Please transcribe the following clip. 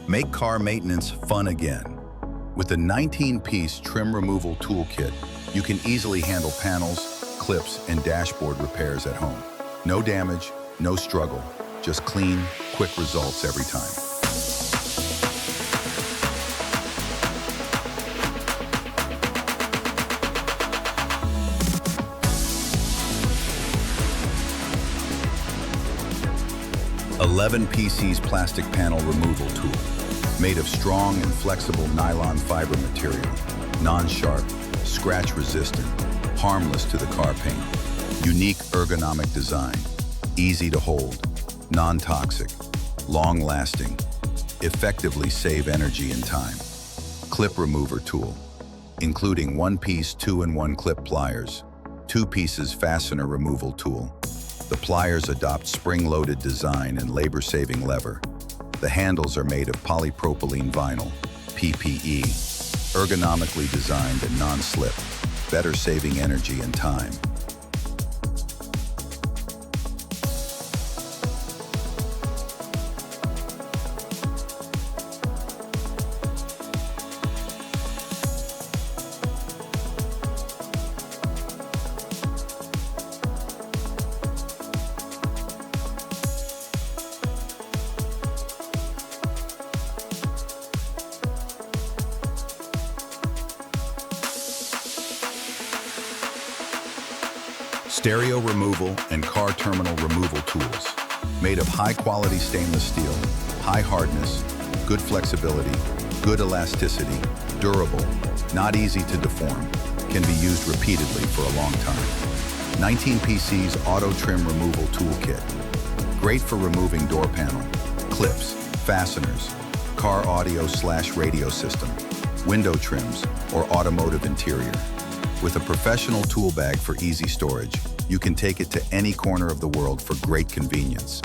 Make car maintenance fun again. With the 19-piece trim removal toolkit, you can easily handle panels, clips, and dashboard repairs at home. No damage, no struggle, just clean, quick results every time. "11 PC's plastic panel removal tool, made of strong and flexible nylon fiber material, non-sharp, scratch-resistant, harmless to the car paint. Unique ergonomic design, easy to hold, non-toxic, long-lasting, effectively save energy and time. Clip remover tool, including 1-piece 2-in-1 clip pliers, 2 pieces fastener removal tool. The pliers adopt spring-loaded design and labor-saving lever. The handles are made of polypropylene vinyl, PPE, ergonomically designed and non-slip, better saving energy and time. Stereo removal and car terminal removal tools, made of high-quality stainless steel, high hardness, good flexibility, good elasticity, durable, not easy to deform, can be used repeatedly for a long time. 19 PC's Auto Trim Removal Toolkit, great for removing door panel, clips, fasteners, car audio/radio system, window trims, or automotive interior. With a professional tool bag for easy storage, you can take it to any corner of the world for great convenience.